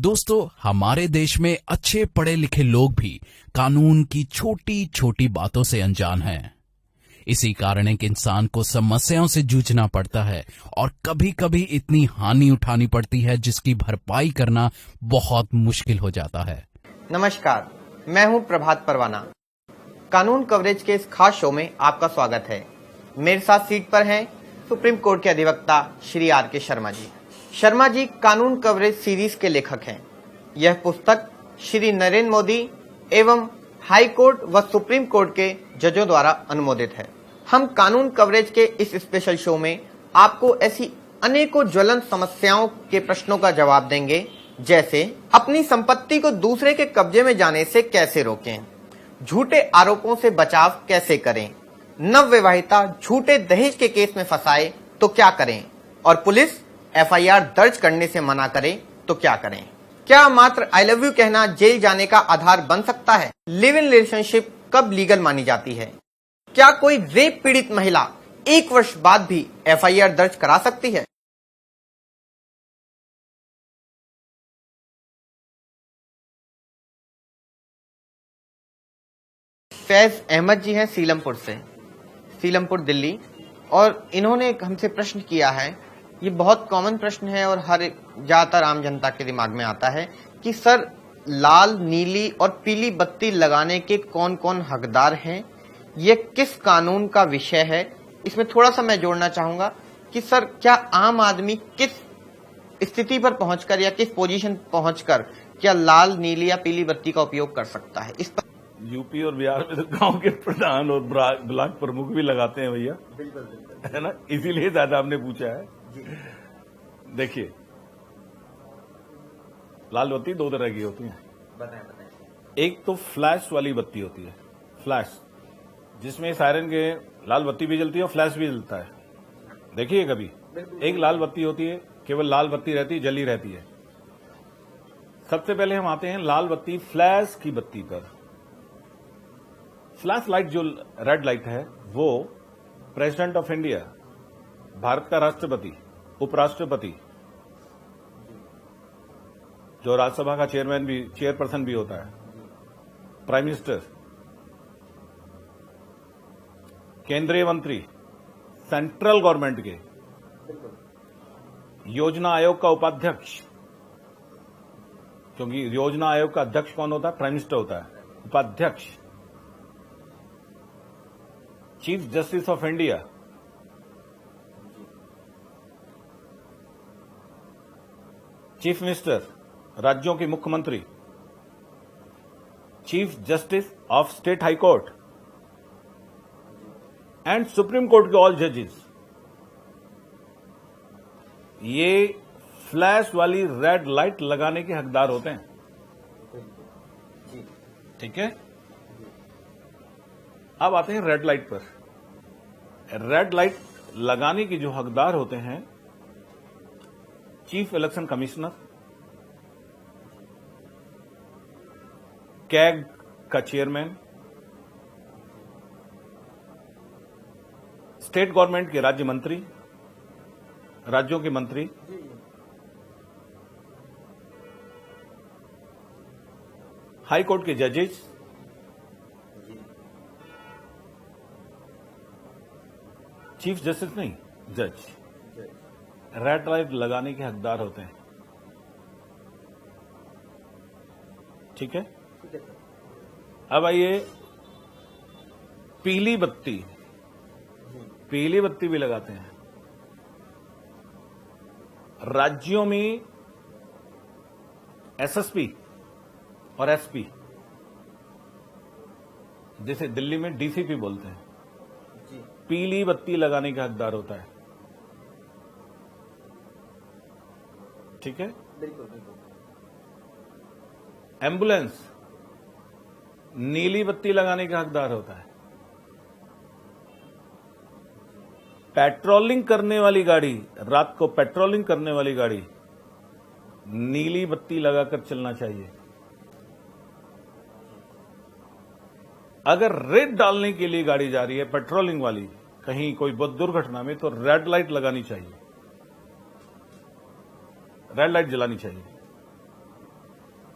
दोस्तों, हमारे देश में अच्छे पढ़े लिखे लोग भी कानून की छोटी छोटी बातों से अनजान हैं। इसी कारण एक इंसान को समस्याओं से जूझना पड़ता है और कभी कभी इतनी हानि उठानी पड़ती है जिसकी भरपाई करना बहुत मुश्किल हो जाता है। नमस्कार, मैं हूं प्रभात परवाना। कानून कवरेज के इस खास शो में आपका स्वागत है। मेरे साथ सीट पर हैं सुप्रीम कोर्ट के अधिवक्ता श्री आर.के. शर्मा जी। शर्मा जी कानून कवरेज सीरीज के लेखक हैं। यह पुस्तक श्री नरेंद्र मोदी एवं हाई कोर्ट व सुप्रीम कोर्ट के जजों द्वारा अनुमोदित है। हम कानून कवरेज के इस स्पेशल शो में आपको ऐसी अनेकों ज्वलंत समस्याओं के प्रश्नों का जवाब देंगे, जैसे अपनी संपत्ति को दूसरे के कब्जे में जाने से कैसे रोकें, झूठे आरोपों से बचाव कैसे करें, नवविवाहिता झूठे दहेज के केस में फंसाए तो क्या करें, और पुलिस एफआईआर दर्ज करने से मना करे तो क्या करें। क्या मात्र आई लव यू कहना जेल जाने का आधार बन सकता है? लिव इन रिलेशनशिप कब लीगल मानी जाती है? क्या कोई रेप पीड़ित महिला 1 वर्ष बाद भी एफआईआर दर्ज करा सकती है? फैज अहमद जी हैं सीलमपुर दिल्ली, और इन्होंने हमसे प्रश्न किया है। ये बहुत कॉमन प्रश्न है और हर ज्यादातर आम जनता के दिमाग में आता है कि सर, लाल, नीली और पीली बत्ती लगाने के कौन कौन हकदार हैं, ये किस कानून का विषय है। इसमें थोड़ा सा मैं जोड़ना चाहूंगा कि सर, क्या आम आदमी किस स्थिति पर पहुंचकर या किस पोजीशन पहुंचकर क्या लाल, नीली या पीली बत्ती का उपयोग कर सकता है? इस पर यूपी और बिहार में तो गांव के प्रधान और ब्लॉक प्रमुख भी लगाते हैं भैया, है ना, इसीलिए ज्यादा आपने पूछा है। देखिए, लाल बत्ती 2 तरह की होती है। बताएं। एक तो फ्लैश वाली बत्ती होती है, फ्लैश, जिसमें सायरन के लाल बत्ती भी जलती है और फ्लैश भी जलता है। देखिए कभी, एक लाल बत्ती होती है, केवल लाल बत्ती रहती है, जली रहती है। सबसे पहले हम आते हैं लाल बत्ती फ्लैश की बत्ती पर। फ्लैश लाइट जो रेड लाइट है, वो प्रेसिडेंट ऑफ इंडिया, भारत का राष्ट्रपति, उपराष्ट्रपति, जो राज्यसभा का चेयरपर्सन भी होता है, प्राइम मिनिस्टर, केंद्रीय मंत्री, सेंट्रल गवर्नमेंट के, योजना आयोग का उपाध्यक्ष, क्योंकि योजना आयोग का अध्यक्ष कौन होता है? प्राइम मिनिस्टर होता है। उपाध्यक्ष, chief justice of India, chief minister, राज्यों के मुख्यमंत्री, chief justice of state high court and supreme court के ऑल जजेस, ये फ्लैश वाली रेड लाइट लगाने के हकदार होते हैं। ठीक है, अब आते हैं रेड लाइट पर। रेड लाइट लगाने के जो हकदार होते हैं, चीफ इलेक्शन कमिश्नर, कैग का चेयरमैन, स्टेट गवर्नमेंट के राज्य मंत्री, राज्यों के मंत्री, हाई कोर्ट के जजेस, चीफ जस्टिस नहीं, जज, रेड लाइट लगाने के हकदार होते हैं। ठीक है, अब आइए पीली बत्ती। पीली बत्ती भी लगाते हैं। राज्यों में एसएसपी और एसपी, जैसे दिल्ली में डीसीपी बोलते हैं, पीली बत्ती लगाने का हकदार होता है। ठीक है, बिल्कुल बिल्कुल। एम्बुलेंस नीली बत्ती लगाने का हकदार होता है। पेट्रोलिंग करने वाली गाड़ी, रात को पेट्रोलिंग करने वाली गाड़ी नीली बत्ती लगाकर चलना चाहिए। अगर रेड डालने के लिए गाड़ी जा रही है पेट्रोलिंग वाली, कहीं कोई बहुत दुर्घटना में, तो रेड लाइट लगानी चाहिए, रेड लाइट जलानी चाहिए।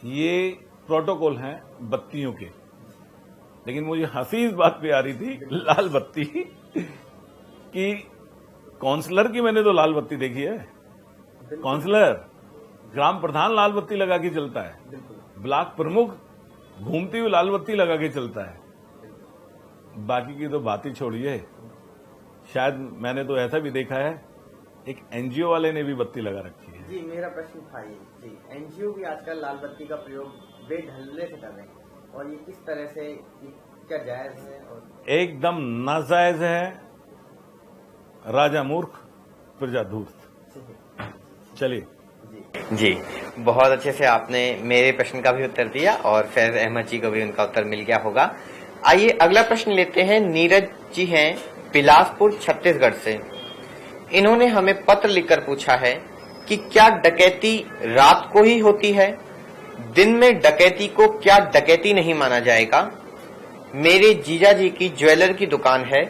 ये प्रोटोकॉल हैं बत्तियों के, लेकिन मुझे हंसी इस बात पे आ रही थी लाल बत्ती कि काउंसलर की मैंने तो लाल बत्ती देखी है, काउंसलर ग्राम प्रधान लाल बत्ती लगा के चलता है, ब्लॉक प्रमुख घूमती हुई लाल बत्ती लगा के चलता है, बाकी की तो बात ही छोड़िए। शायद मैंने तो ऐसा भी देखा है एक एनजीओ वाले ने भी बत्ती लगा रखी है। जी, मेरा प्रश्न था ये जी, एनजीओ भी आजकल लाल बत्ती का प्रयोग बेढल्ले से कर रहे हैं, और ये किस तरह से, ये क्या जायज है? और एकदम नाजायज है, राजा मूर्ख प्रजा धूर्त। चलिए जी, बहुत अच्छे से आपने मेरे प्रश्न का भी उत्तर दिया और फैज अहमद जी को भी उनका उत्तर मिल गया होगा। आइए अगला प्रश्न लेते हैं। नीरज जी हैं बिलासपुर छत्तीसगढ़ से। इन्होंने हमें पत्र लिखकर पूछा है कि क्या डकैती रात को ही होती है? दिन में डकैती को क्या डकैती नहीं माना जाएगा? मेरे जीजा जी की ज्वेलर की दुकान है।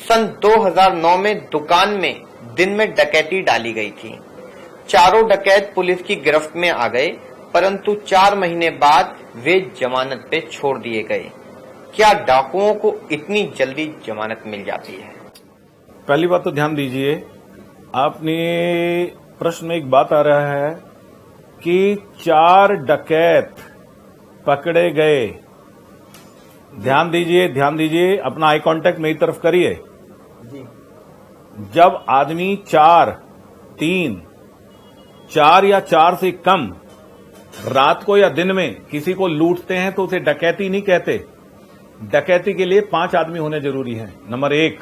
सन 2009 में दुकान में दिन में डकैती डाली गई थी। चारों डकैत पुलिस की गिरफ्त में आ गए, परंतु 4 महीने बाद वे जमानत पे छोड़ दिए गए। क्या डाकुओं को इतनी जल्दी जमानत मिल जाती है? पहली बात तो ध्यान दीजिए, आपने प्रश्न में एक बात आ रहा है कि 4 डकैत पकड़े गए। ध्यान दीजिए, अपना आई कांटेक्ट मेरी तरफ करिए। जब आदमी 4, 3, 4 या 4 से कम रात को या दिन में किसी को लूटते हैं तो उसे डकैती नहीं कहते। डकैती के लिए 5 आदमी होने जरूरी है, नंबर 1।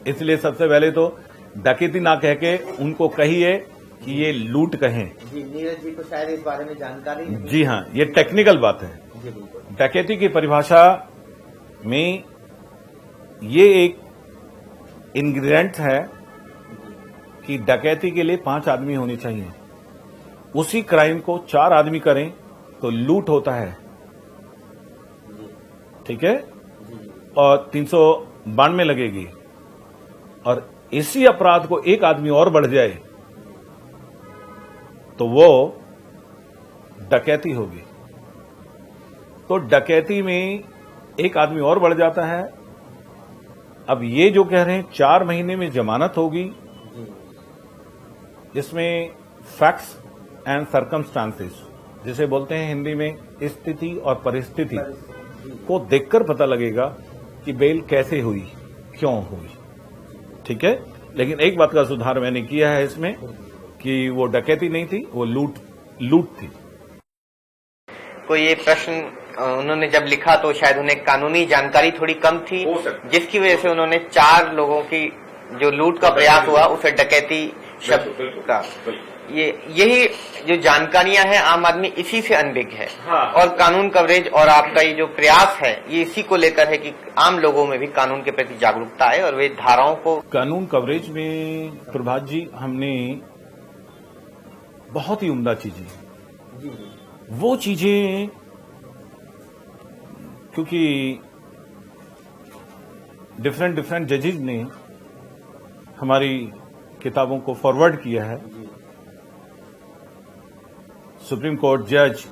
इसलिए सबसे पहले तो डकैती ना कह के उनको कहिए कि ये लूट कहें। जी, नीरज जी को शायद इस बारे में जानकारी नहीं। जी हाँ, ये टेक्निकल बात है। जी बिल्कुल। डकैती की परिभाषा में ये एक इंग्रेडिएंट है कि डकैती के लिए 5 आदमी होने चाहिए। उसी क्राइम को 4 आदमी करें तो लूट होता है, ठीक है, और 392 लगेगी। और इसी अपराध को एक आदमी और बढ़ जाए तो वो डकैती होगी। तो डकैती में एक आदमी और बढ़ जाता है। अब ये जो कह रहे हैं 4 महीने में जमानत होगी, इसमें फैक्ट्स एंड सर्कमस्टांसेस जिसे बोलते हैं हिंदी में स्थिति और परिस्थिति को देखकर पता लगेगा कि बेल कैसे हुई, क्यों हुई, ठीक है। लेकिन एक बात का सुधार मैंने किया है इसमें कि वो डकैती नहीं थी, वो लूट थी। कोई ये प्रश्न उन्होंने जब लिखा तो शायद उन्हें कानूनी जानकारी थोड़ी कम थी, जिसकी वजह से उन्होंने 4 लोगों की जो लूट का प्रयास हुआ उसे डकैती शब्द का, यही जो जानकारियां हैं आम आदमी इसी से अनभिज्ञ है। हाँ। और कानून कवरेज और आपका ये जो प्रयास है ये इसी को लेकर है कि आम लोगों में भी कानून के प्रति जागरूकता आए और वे धाराओं को। कानून कवरेज में प्रभात जी हमने बहुत ही उम्दा चीजें, वो चीजें क्योंकि डिफरेंट जजेज ने हमारी किताबों को फॉरवर्ड किया है। सुप्रीम कोर्ट जज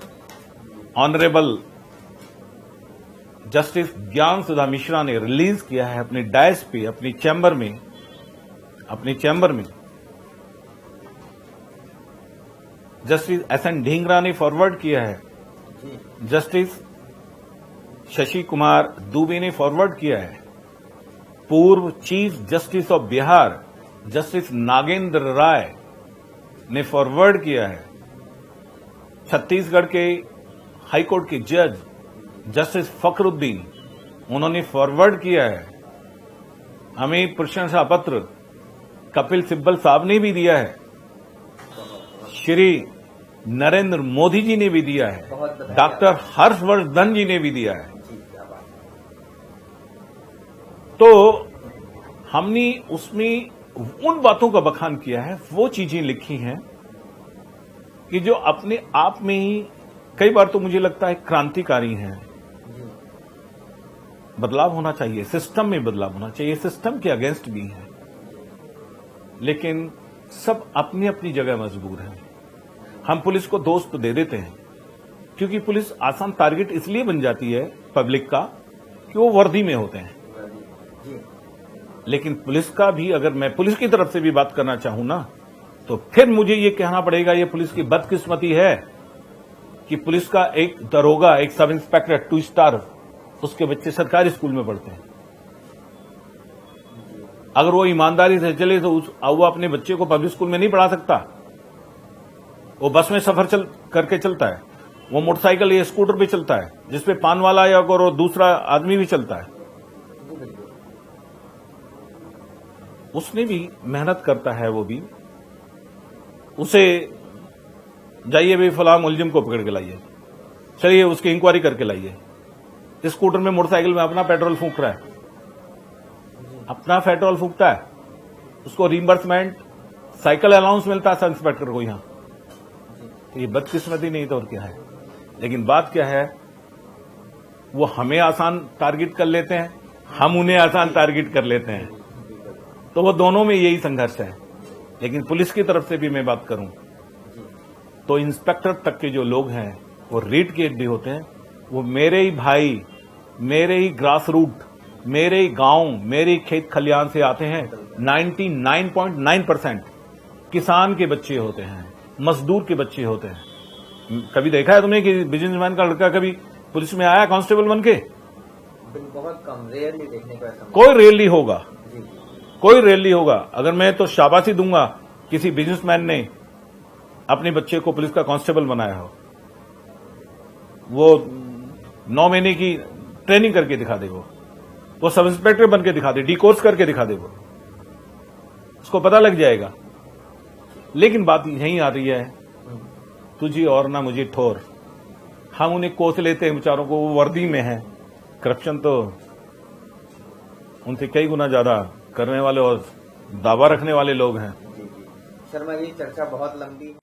ऑनरेबल जस्टिस ज्ञान सुधा मिश्रा ने रिलीज किया है अपने डायस पे, अपनी चैम्बर में जस्टिस एसएन ढींगरा ने फॉरवर्ड किया है, जस्टिस शशि कुमार दुबे ने फॉरवर्ड किया है, पूर्व chief justice of Bihar justice Nagendra Rai ने फॉरवर्ड किया है, छत्तीसगढ़ के हाईकोर्ट के जज जस्टिस फखरुद्दीन उन्होंने फॉरवर्ड किया है, हमें प्रशंसा पत्र कपिल सिब्बल साहब ने भी दिया है, श्री नरेंद्र मोदी जी ने भी दिया है, डॉक्टर हर्षवर्धन जी ने भी दिया है। तो हमने उसमें उन बातों का बखान किया है, वो चीजें लिखी हैं कि जो अपने आप में ही कई बार तो मुझे लगता है क्रांतिकारी हैं। बदलाव होना चाहिए, सिस्टम में बदलाव होना चाहिए, सिस्टम के अगेंस्ट भी है, लेकिन सब अपनी अपनी जगह मजबूर हैं। हम पुलिस को दोष तो दे देते हैं, क्योंकि पुलिस आसान टारगेट इसलिए बन जाती है पब्लिक का कि वो वर्दी में होते हैं। लेकिन पुलिस का भी, अगर मैं पुलिस की तरफ से भी बात करना चाहूं ना, तो फिर मुझे ये कहना पड़ेगा ये पुलिस की बदकिस्मती है कि पुलिस का एक दरोगा, एक सब इंस्पेक्टर 2 स्टार, उसके बच्चे सरकारी स्कूल में पढ़ते हैं। अगर वो ईमानदारी से चले तो वो अपने बच्चे को पब्लिक स्कूल में नहीं पढ़ा सकता। वो बस में सफर करके चलता है, वो मोटरसाइकिल या स्कूटर पे चलता है जिसपे पान वाला या और दूसरा आदमी भी चलता है। उसने भी मेहनत करता है, वो भी उसे जाइए भाई फलां मुलजिम को पकड़ के लाइए, चलिए उसकी इंक्वायरी करके लाइए। स्कूटर में मोटरसाइकिल में अपना पेट्रोल फूंक रहा है, अपना पेट्रोल फूंकता है, उसको रिइंबर्समेंट साइकिल अलाउंस मिलता है सब इंस्पेक्टर को। यहां तो ये बदकिस्मती नहीं तो और क्या है। लेकिन बात क्या है, वो हमें आसान टारगेट कर लेते हैं, हम उन्हें आसान टारगेट कर लेते हैं। तो वो दोनों में यही संघर्ष है। लेकिन पुलिस की तरफ से भी मैं बात करूं तो इंस्पेक्टर तक के जो लोग हैं वो रीड के भी होते हैं। वो मेरे ही भाई, मेरे ही ग्रास रूट, मेरे ही गांव, मेरे ही खेत खलियान से आते हैं। 99.9% किसान के बच्चे होते हैं, मजदूर के बच्चे होते हैं। कभी देखा है तुमने कि बिजनेसमैन का लड़का कभी पुलिस में आया कांस्टेबल बन के? बहुत कम, रेयरली देखने को ऐसा। कोई रेयरली होगा, कोई रेयरली होगा। अगर मैं तो शाबाशी दूंगा किसी बिजनेसमैन ने अपने बच्चे को पुलिस का कांस्टेबल बनाया हो। वो 9 महीने की ट्रेनिंग करके दिखा दे, वो सब इंस्पेक्टर बन के दिखा दे, डी कोर्स करके दिखा दे, वो उसको पता लग जाएगा। लेकिन बात यही आ रही है, तुझी और ना मुझे ठोर। हम उन्हें कोस लेते हैं बेचारों को, वो वर्दी में है। करप्शन तो उनसे कई गुना ज्यादा करने वाले और दावा रखने वाले लोग हैं। शर्मा जी, चर्चा बहुत लंबी